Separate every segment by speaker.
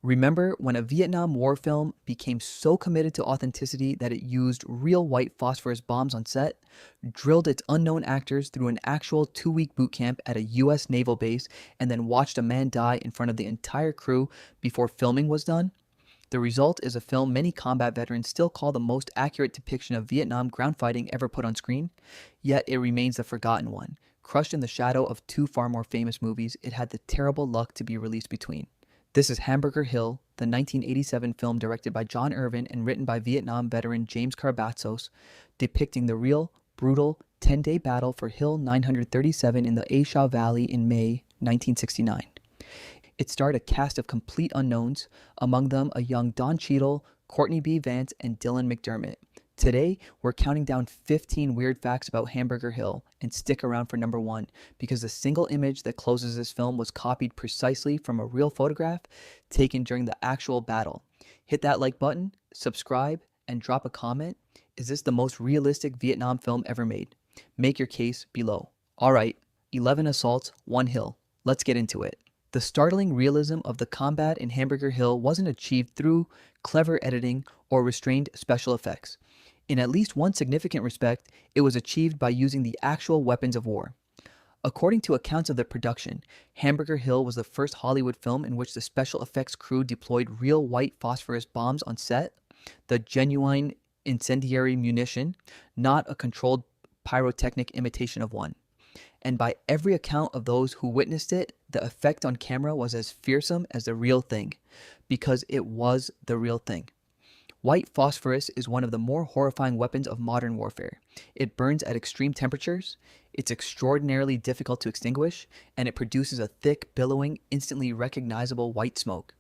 Speaker 1: Remember when a Vietnam War film became so committed to authenticity that it used real white phosphorus bombs on set, drilled its unknown actors through an actual 2-week boot camp at a US naval base, and then watched a man die in front of the entire crew before filming was done? The result is a film many combat veterans still call the most accurate depiction of Vietnam ground fighting ever put on screen, yet it remains the forgotten one. Crushed in the shadow of two far more famous movies, it had the terrible luck to be released between. This is Hamburger Hill, the 1987 film directed by John Irvin and written by Vietnam veteran James Carabatzos, depicting the real, brutal 10-day battle for Hill 937 in the A Shau Valley in May 1969. It starred a cast of complete unknowns, among them a young Don Cheadle, Courtney B. Vance, and Dylan McDermott. Today, we're counting down 15 weird facts about Hamburger Hill, and stick around for number one, because the single image that closes this film was copied precisely from a real photograph taken during the actual battle. Hit that like button, subscribe, and drop a comment. Is this the most realistic Vietnam film ever made? Make your case below. Alright, 11 assaults, 1 hill. Let's get into it. The startling realism of the combat in Hamburger Hill wasn't achieved through clever editing or restrained special effects. In at least one significant respect, it was achieved by using the actual weapons of war. According to accounts of the production, Hamburger Hill was the first Hollywood film in which the special effects crew deployed real white phosphorus bombs on set, the genuine incendiary munition, not a controlled pyrotechnic imitation of one. And by every account of those who witnessed it, the effect on camera was as fearsome as the real thing, because it was the real thing. White phosphorus is one of the more horrifying weapons of modern warfare. It burns at extreme temperatures, it's extraordinarily difficult to extinguish, and it produces a thick, billowing, instantly recognizable white smoke.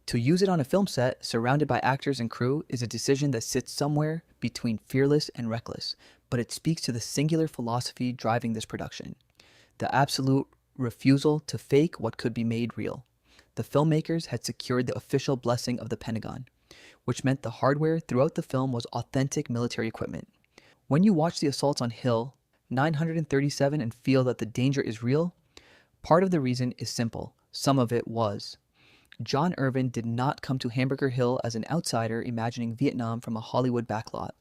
Speaker 1: To use it on a film set, surrounded by actors and crew, is a decision that sits somewhere between fearless and reckless, but it speaks to the singular philosophy driving this production: the absolute refusal to fake what could be made real. The filmmakers had secured the official blessing of the Pentagon, which meant the hardware throughout the film was authentic military equipment. When you watch the assaults on Hill 937 and feel that the danger is real, part of the reason is simple. Some of it was. John Irvin did not come to Hamburger Hill as an outsider imagining Vietnam from a Hollywood backlot.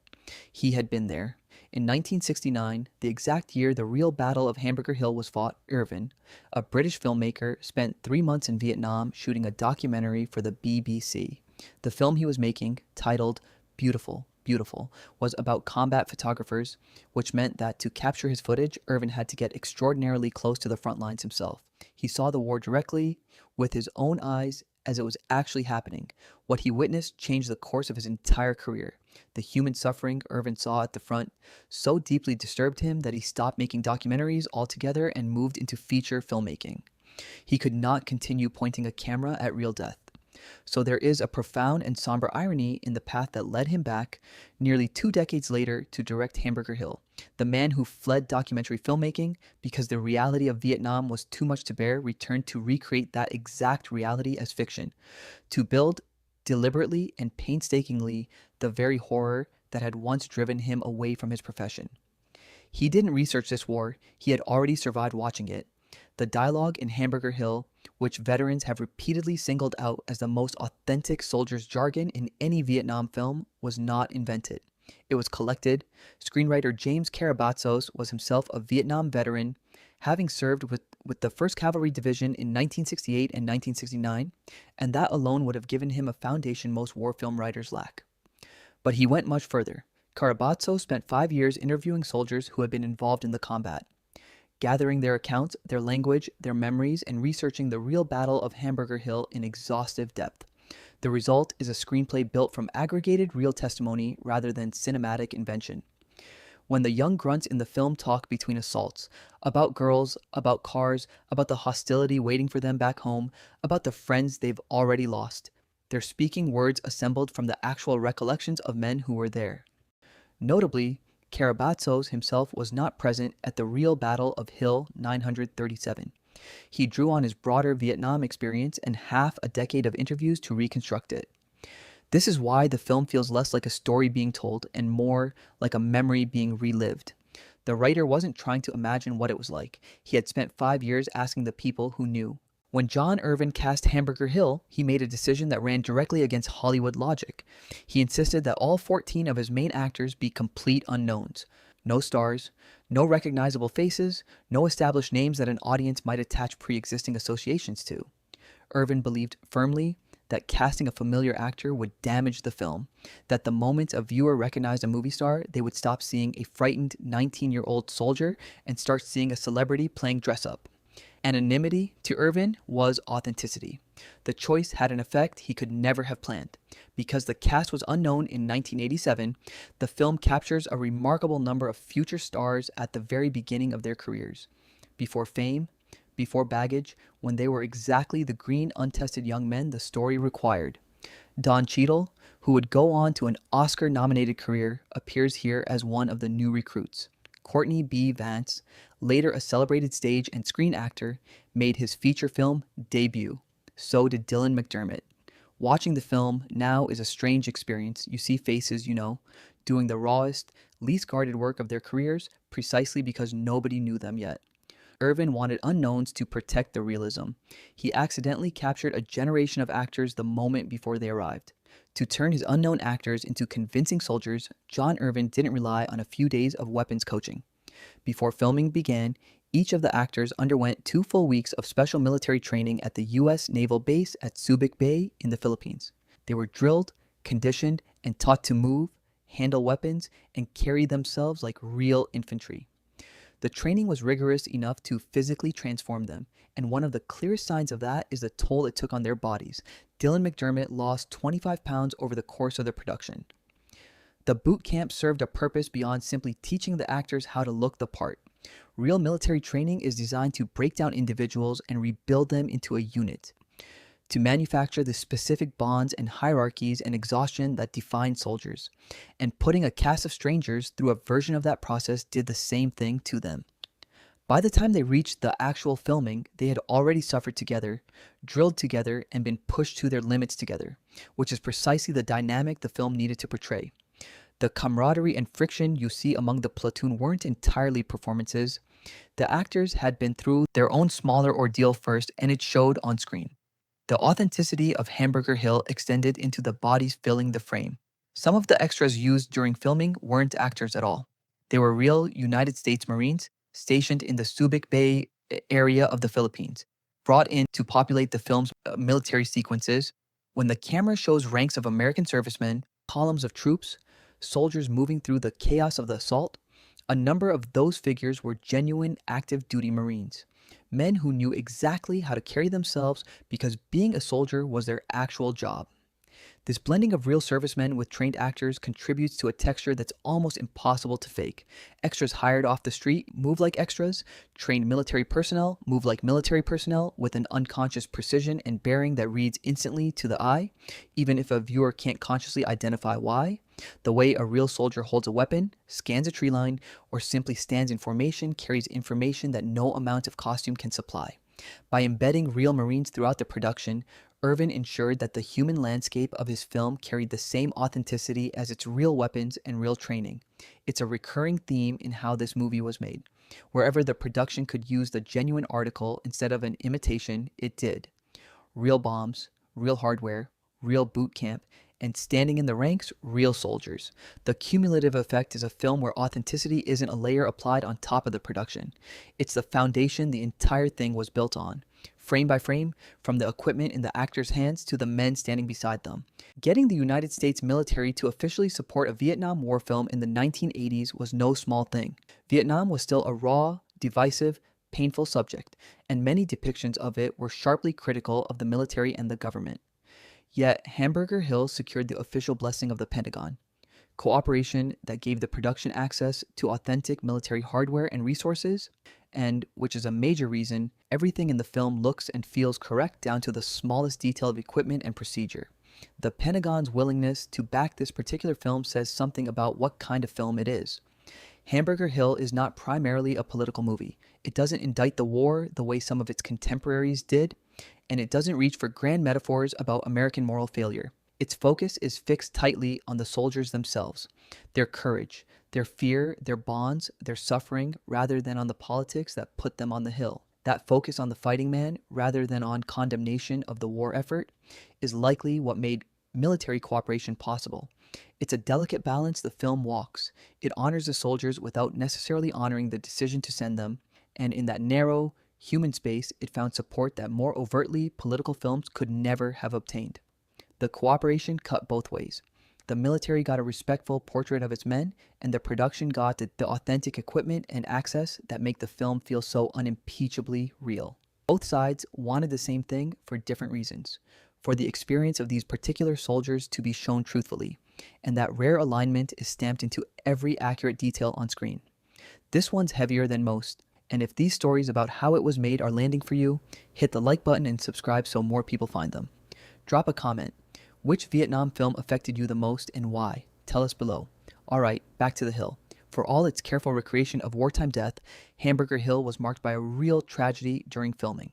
Speaker 1: He had been there. In 1969, the exact year the real Battle of Hamburger Hill was fought, Irvin, a British filmmaker, spent 3 months in Vietnam shooting a documentary for the BBC. The film he was making, titled Beautiful, Beautiful, was about combat photographers, which meant that to capture his footage, Irvin had to get extraordinarily close to the front lines himself. He saw the war directly, with his own eyes, as it was actually happening. What he witnessed changed the course of his entire career. The human suffering Irvin saw at the front so deeply disturbed him that he stopped making documentaries altogether and moved into feature filmmaking. He could not continue pointing a camera at real death. So there is a profound and somber irony in the path that led him back, nearly 2 decades later, to direct Hamburger Hill. The man who fled documentary filmmaking because the reality of Vietnam was too much to bear returned to recreate that exact reality as fiction, to build deliberately and painstakingly the very horror that had once driven him away from his profession. He didn't research this war, he had already survived watching it. The dialogue in Hamburger Hill, which veterans have repeatedly singled out as the most authentic soldier's jargon in any Vietnam film, was not invented. It was collected. Screenwriter James Carabatzos was himself a Vietnam veteran, having served with the 1st Cavalry Division in 1968 and 1969, and that alone would have given him a foundation most war film writers lack. But he went much further. Carabatzos spent 5 years interviewing soldiers who had been involved in the combat, gathering their accounts, their language, their memories, and researching the real Battle of Hamburger Hill in exhaustive depth. The result is a screenplay built from aggregated real testimony rather than cinematic invention. When the young grunts in the film talk between assaults, about girls, about cars, about the hostility waiting for them back home, about the friends they've already lost, they're speaking words assembled from the actual recollections of men who were there. Notably, Carabatzos himself was not present at the real Battle of Hill 937. He drew on his broader Vietnam experience and half a decade of interviews to reconstruct it. This is why the film feels less like a story being told and more like a memory being relived. The writer wasn't trying to imagine what it was like. He had spent 5 years asking the people who knew, When John Irvin cast Hamburger Hill, he made a decision that ran directly against Hollywood logic. He insisted that all 14 of his main actors be complete unknowns. No stars, no recognizable faces, no established names that an audience might attach pre-existing associations to. Irvin believed firmly that casting a familiar actor would damage the film, that the moment a viewer recognized a movie star, they would stop seeing a frightened 19-year-old soldier and start seeing a celebrity playing dress-up. Anonymity to Irvin was authenticity. The choice had an effect he could never have planned. Because the cast was unknown in 1987, the film captures a remarkable number of future stars at the very beginning of their careers. Before fame, before baggage, when they were exactly the green, untested young men the story required. Don Cheadle, who would go on to an Oscar-nominated career, appears here as one of the new recruits. Courtney B. Vance, later a celebrated stage and screen actor, made his feature film debut. So did Dylan McDermott. Watching the film now is a strange experience. You see faces you know, doing the rawest, least guarded work of their careers precisely because nobody knew them yet. Irvin wanted unknowns to protect the realism. He accidentally captured a generation of actors the moment before they arrived. To turn his unknown actors into convincing soldiers, John Irvin didn't rely on a few days of weapons coaching. Before filming began, each of the actors underwent 2 full weeks of special military training at the U.S. Naval Base at Subic Bay in the Philippines. They were drilled, conditioned, and taught to move, handle weapons, and carry themselves like real infantry. The training was rigorous enough to physically transform them, and one of the clearest signs of that is the toll it took on their bodies. Dylan McDermott lost 25 pounds over the course of the production. The boot camp served a purpose beyond simply teaching the actors how to look the part. Real military training is designed to break down individuals and rebuild them into a unit, to manufacture the specific bonds and hierarchies and exhaustion that define soldiers. And putting a cast of strangers through a version of that process did the same thing to them. By the time they reached the actual filming, they had already suffered together, drilled together, and been pushed to their limits together, which is precisely the dynamic the film needed to portray. The camaraderie and friction you see among the platoon weren't entirely performances. The actors had been through their own smaller ordeal first, and it showed on screen. The authenticity of Hamburger Hill extended into the bodies filling the frame. Some of the extras used during filming weren't actors at all. They were real United States Marines stationed in the Subic Bay area of the Philippines, brought in to populate the film's military sequences. When the camera shows ranks of American servicemen, columns of troops, soldiers moving through the chaos of the assault, a number of those figures were genuine active duty Marines. Men who knew exactly how to carry themselves because being a soldier was their actual job. This blending of real servicemen with trained actors contributes to a texture that's almost impossible to fake. Extras hired off the street move like extras. Trained military personnel move like military personnel with an unconscious precision and bearing that reads instantly to the eye, even if a viewer can't consciously identify why. The way a real soldier holds a weapon, scans a tree line, or simply stands in formation carries information that no amount of costume can supply. By embedding real Marines throughout the production, Irvin ensured that the human landscape of his film carried the same authenticity as its real weapons and real training. It's a recurring theme in how this movie was made. Wherever the production could use the genuine article instead of an imitation, it did. Real bombs, real hardware, real boot camp, and standing in the ranks, real soldiers. The cumulative effect is a film where authenticity isn't a layer applied on top of the production. It's the foundation the entire thing was built on. Frame by frame, from the equipment in the actors' hands to the men standing beside them. Getting the United States military to officially support a Vietnam War film in the 1980s was no small thing. Vietnam was still a raw, divisive, painful subject, and many depictions of it were sharply critical of the military and the government. Yet, Hamburger Hill secured the official blessing of the Pentagon. Cooperation that gave the production access to authentic military hardware and resources, and, which is a major reason, everything in the film looks and feels correct down to the smallest detail of equipment and procedure. The Pentagon's willingness to back this particular film says something about what kind of film it is. Hamburger Hill is not primarily a political movie. It doesn't indict the war the way some of its contemporaries did, and it doesn't reach for grand metaphors about American moral failure. Its focus is fixed tightly on the soldiers themselves, their courage, their fear, their bonds, their suffering, rather than on the politics that put them on the hill. That focus on the fighting man rather than on condemnation of the war effort is likely what made military cooperation possible. It's a delicate balance the film walks. It honors the soldiers without necessarily honoring the decision to send them, and in that narrow, human space, it found support that more overtly political films could never have obtained. The cooperation cut both ways. The military got a respectful portrait of its men, and the production got the authentic equipment and access that make the film feel so unimpeachably real. Both sides wanted the same thing for different reasons. For the experience of these particular soldiers to be shown truthfully, and that rare alignment is stamped into every accurate detail on screen. This one's heavier than most, and if these stories about how it was made are landing for you, hit the like button and subscribe so more people find them. Drop a comment. Which Vietnam film affected you the most and why? Tell us below. Alright, back to the Hill. For all its careful recreation of wartime death, Hamburger Hill was marked by a real tragedy during filming.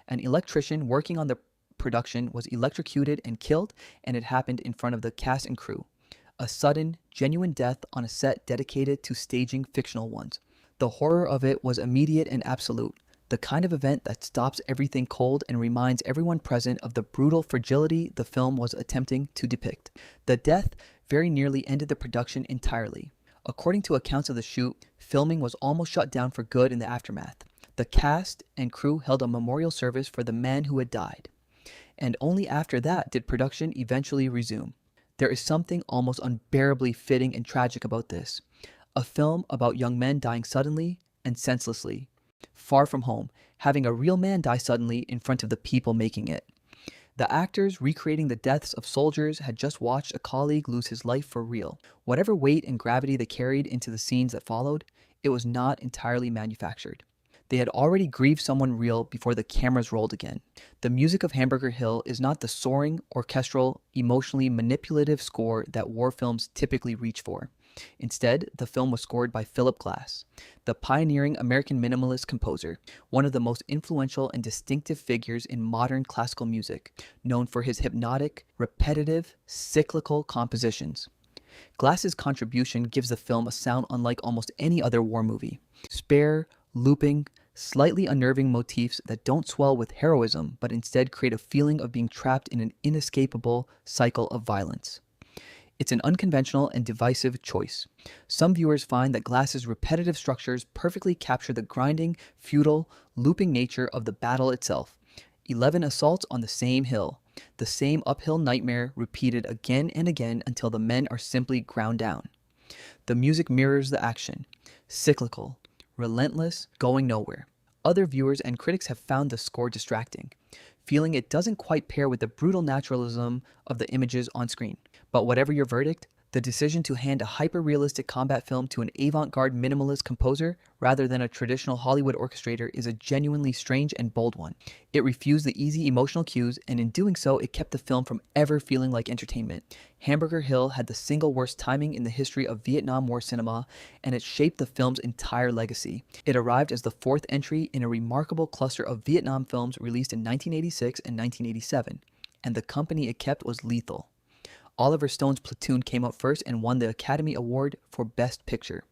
Speaker 1: An electrician working on the production was electrocuted and killed, and it happened in front of the cast and crew. A sudden, genuine death on a set dedicated to staging fictional ones. The horror of it was immediate and absolute. The kind of event that stops everything cold and reminds everyone present of the brutal fragility the film was attempting to depict. The death very nearly ended the production entirely. According to accounts of the shoot, filming was almost shut down for good in the aftermath. The cast and crew held a memorial service for the man who had died. And only after that did production eventually resume. There is something almost unbearably fitting and tragic about this. A film about young men dying suddenly and senselessly. Far from home, having a real man die suddenly in front of the people making it. The actors recreating the deaths of soldiers had just watched a colleague lose his life for real. Whatever weight and gravity they carried into the scenes that followed, it was not entirely manufactured. They had already grieved someone real before the cameras rolled again. The music of Hamburger Hill is not the soaring, orchestral, emotionally manipulative score that war films typically reach for. Instead, the film was scored by Philip Glass, the pioneering American minimalist composer, one of the most influential and distinctive figures in modern classical music, known for his hypnotic, repetitive, cyclical compositions. Glass's contribution gives the film a sound unlike almost any other war movie. Spare, looping, slightly unnerving motifs that don't swell with heroism, but instead create a feeling of being trapped in an inescapable cycle of violence. It's an unconventional and divisive choice. Some viewers find that Glass's repetitive structures perfectly capture the grinding, futile, looping nature of the battle itself. 11 assaults on the same hill, the same uphill nightmare repeated again and again until the men are simply ground down. The music mirrors the action, cyclical, relentless, going nowhere. Other viewers and critics have found the score distracting, feeling it doesn't quite pair with the brutal naturalism of the images on screen. But whatever your verdict, the decision to hand a hyper-realistic combat film to an avant-garde minimalist composer rather than a traditional Hollywood orchestrator is a genuinely strange and bold one. It refused the easy emotional cues, and in doing so, it kept the film from ever feeling like entertainment. Hamburger Hill had the single worst timing in the history of Vietnam War cinema, and it shaped the film's entire legacy. It arrived as the fourth entry in a remarkable cluster of Vietnam films released in 1986 and 1987, and the company it kept was lethal. Oliver Stone's Platoon came out first and won the Academy Award for Best Picture.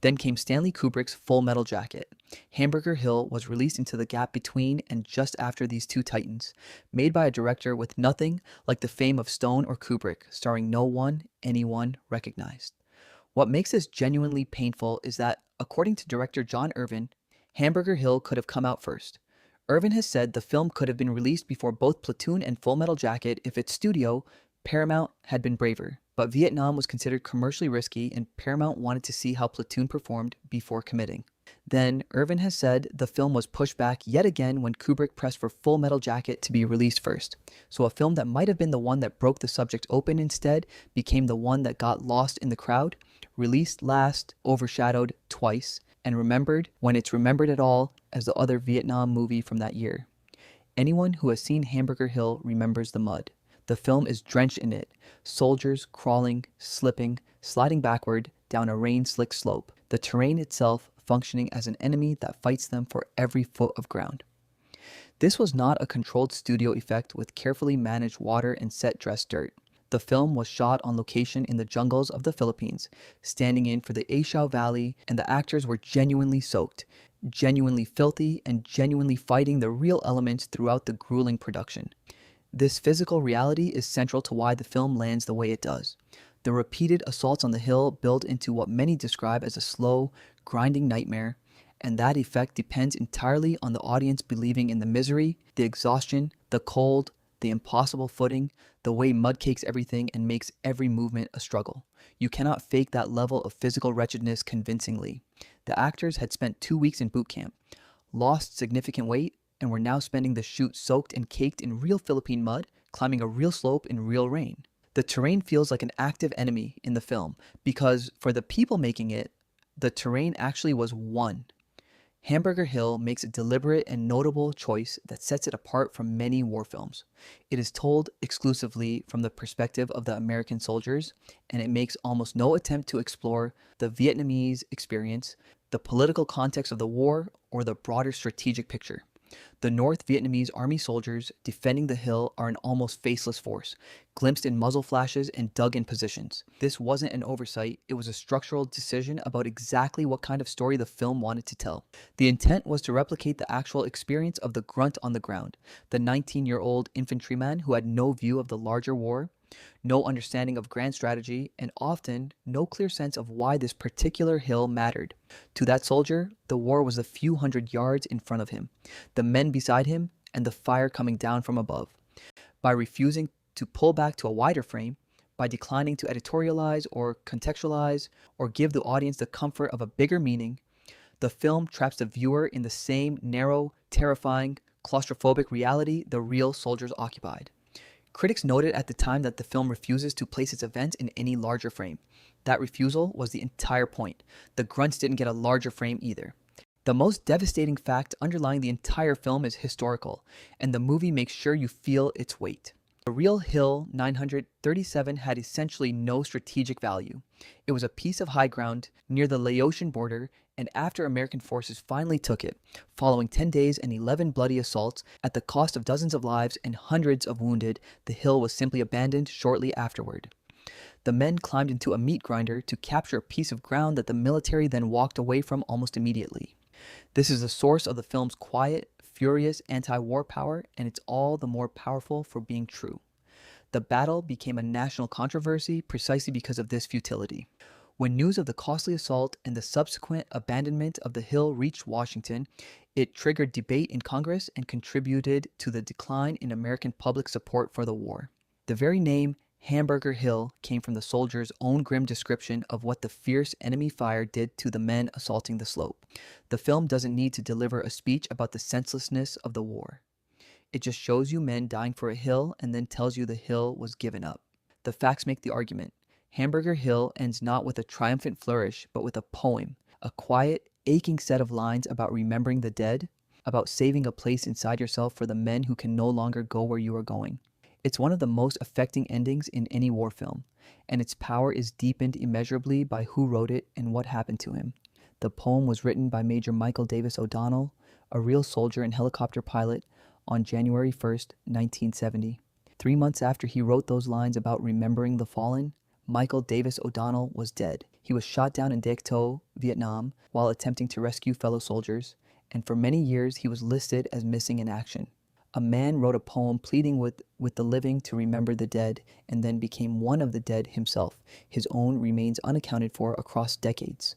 Speaker 1: Then came Stanley Kubrick's Full Metal Jacket. Hamburger Hill was released into the gap between and just after these two titans, made by a director with nothing like the fame of Stone or Kubrick, starring no one anyone recognized. What makes this genuinely painful is that, according to director John Irvin, Hamburger Hill could have come out first. Irvin has said the film could have been released before both Platoon and Full Metal Jacket if its studio, Paramount, had been braver, but Vietnam was considered commercially risky and Paramount wanted to see how Platoon performed before committing. Then, Irvin has said the film was pushed back yet again when Kubrick pressed for Full Metal Jacket to be released first. So a film that might have been the one that broke the subject open instead became the one that got lost in the crowd, released last, overshadowed twice, and remembered when it's remembered at all as the other Vietnam movie from that year. Anyone who has seen Hamburger Hill remembers the mud. The film is drenched in it, soldiers crawling, slipping, sliding backward down a rain-slick slope, the terrain itself functioning as an enemy that fights them for every foot of ground. This was not a controlled studio effect with carefully managed water and set-dressed dirt. The film was shot on location in the jungles of the Philippines, standing in for the A Shau Valley, and the actors were genuinely soaked. genuinely filthy, and genuinely fighting the real elements throughout the grueling production. This physical reality is central to why the film lands the way it does. The repeated assaults on the hill build into what many describe as a slow, grinding nightmare, and that effect depends entirely on the audience believing in the misery, the exhaustion, the cold, the impossible footing, the way mud cakes everything and makes every movement a struggle. You cannot fake that level of physical wretchedness convincingly. The actors had spent 2 weeks in boot camp, lost significant weight, and were now spending the shoot soaked and caked in real Philippine mud, climbing a real slope in real rain. The terrain feels like an active enemy in the film because for the people making it, the terrain actually was won. Hamburger Hill makes a deliberate and notable choice that sets it apart from many war films. It is told exclusively from the perspective of the American soldiers, and it makes almost no attempt to explore the Vietnamese experience, the political context of the war, or the broader strategic picture. The North Vietnamese army soldiers defending the hill are an almost faceless force, glimpsed in muzzle flashes and dug in positions. This wasn't an oversight, it was a structural decision about exactly what kind of story the film wanted to tell. The intent was to replicate the actual experience of the grunt on the ground, the 19-year-old infantryman who had no view of the larger war, no understanding of grand strategy, and often no clear sense of why this particular hill mattered. To that soldier, the war was a few hundred yards in front of him, the men beside him, and the fire coming down from above. By refusing to pull back to a wider frame, by declining to editorialize or contextualize or give the audience the comfort of a bigger meaning, the film traps the viewer in the same narrow, terrifying, claustrophobic reality the real soldiers occupied. Critics noted at the time that the film refuses to place its events in any larger frame. That refusal was the entire point. The grunts didn't get a larger frame either. The most devastating fact underlying the entire film is historical, and the movie makes sure you feel its weight. The real Hill 937 had essentially no strategic value. It was a piece of high ground near the Laotian border, and after American forces finally took it, following 10 days and 11 bloody assaults at the cost of dozens of lives and hundreds of wounded, the hill was simply abandoned shortly afterward. The men climbed into a meat grinder to capture a piece of ground that the military then walked away from almost immediately. This is the source of the film's quiet, furious anti-war power, and it's all the more powerful for being true. The battle became a national controversy precisely because of this futility. When news of the costly assault and the subsequent abandonment of the hill reached Washington, it triggered debate in Congress and contributed to the decline in American public support for the war. The very name Hamburger Hill came from the soldiers' own grim description of what the fierce enemy fire did to the men assaulting the slope. The film doesn't need to deliver a speech about the senselessness of the war. It just shows you men dying for a hill and then tells you the hill was given up. The facts make the argument. Hamburger Hill ends not with a triumphant flourish, but with a poem, a quiet, aching set of lines about remembering the dead, about saving a place inside yourself for the men who can no longer go where you are going. It's one of the most affecting endings in any war film, and its power is deepened immeasurably by who wrote it and what happened to him. The poem was written by Major Michael Davis O'Donnell, a real soldier and helicopter pilot, on January 1st, 1970. 3 months after he wrote those lines about remembering the fallen, Michael Davis O'Donnell was dead. He was shot down in Dak To, Vietnam, while attempting to rescue fellow soldiers, and for many years he was listed as missing in action. A man wrote a poem pleading with the living to remember the dead, and then became one of the dead himself. His own remains unaccounted for across decades.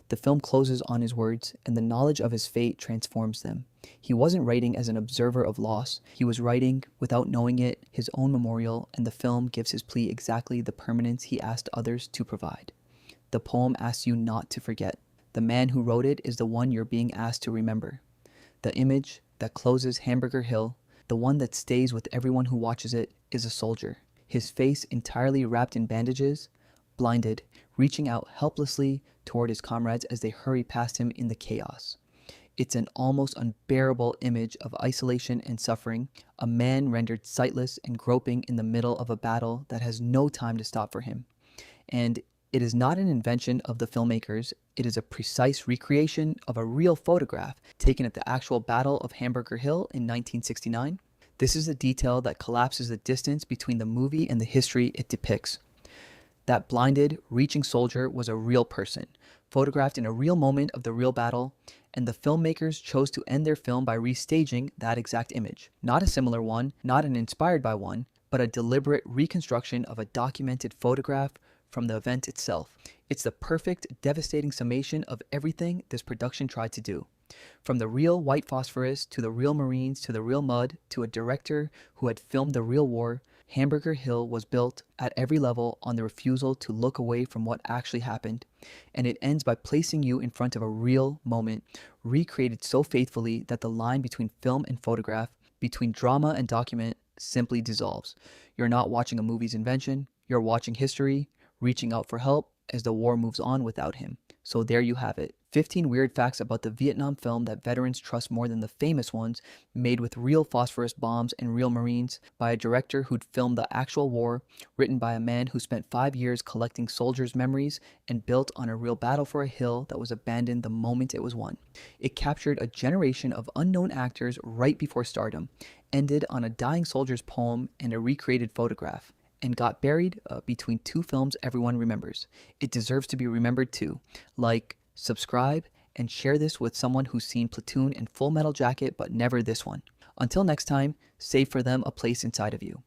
Speaker 1: The film closes on his words, and the knowledge of his fate transforms them. He wasn't writing as an observer of loss. He was writing, without knowing it, his own memorial, and the film gives his plea exactly the permanence he asked others to provide. The poem asks you not to forget. The man who wrote it is the one you're being asked to remember. The image that closes Hamburger Hill, the one that stays with everyone who watches it, is a soldier. His face entirely wrapped in bandages, blinded, reaching out helplessly toward his comrades as they hurry past him in the chaos. It's an almost unbearable image of isolation and suffering, a man rendered sightless and groping in the middle of a battle that has no time to stop for him. And it is not an invention of the filmmakers, it is a precise recreation of a real photograph taken at the actual Battle of Hamburger Hill in 1969. This is a detail that collapses the distance between the movie and the history it depicts. That blinded, reaching soldier was a real person, photographed in a real moment of the real battle, and the filmmakers chose to end their film by restaging that exact image. Not a similar one, not an inspired by one, but a deliberate reconstruction of a documented photograph from the event itself. It's the perfect, devastating summation of everything this production tried to do. From the real white phosphorus to the real Marines to the real mud to a director who had filmed the real war, Hamburger Hill was built at every level on the refusal to look away from what actually happened. And it ends by placing you in front of a real moment, recreated so faithfully that the line between film and photograph, between drama and document, simply dissolves. You're not watching a movie's invention, you're watching history, reaching out for help as the war moves on without him. So there you have it. 15 weird facts about the Vietnam film that veterans trust more than the famous ones, made with real phosphorus bombs and real Marines, by a director who'd filmed the actual war, written by a man who spent 5 years collecting soldiers' memories, and built on a real battle for a hill that was abandoned the moment it was won. It captured a generation of unknown actors right before stardom, ended on a dying soldier's poem and a recreated photograph, and got buried between two films everyone remembers. It deserves to be remembered too. Like, subscribe, and share this with someone who's seen Platoon and Full Metal Jacket but never this one. Until next time, save for them a place inside of you.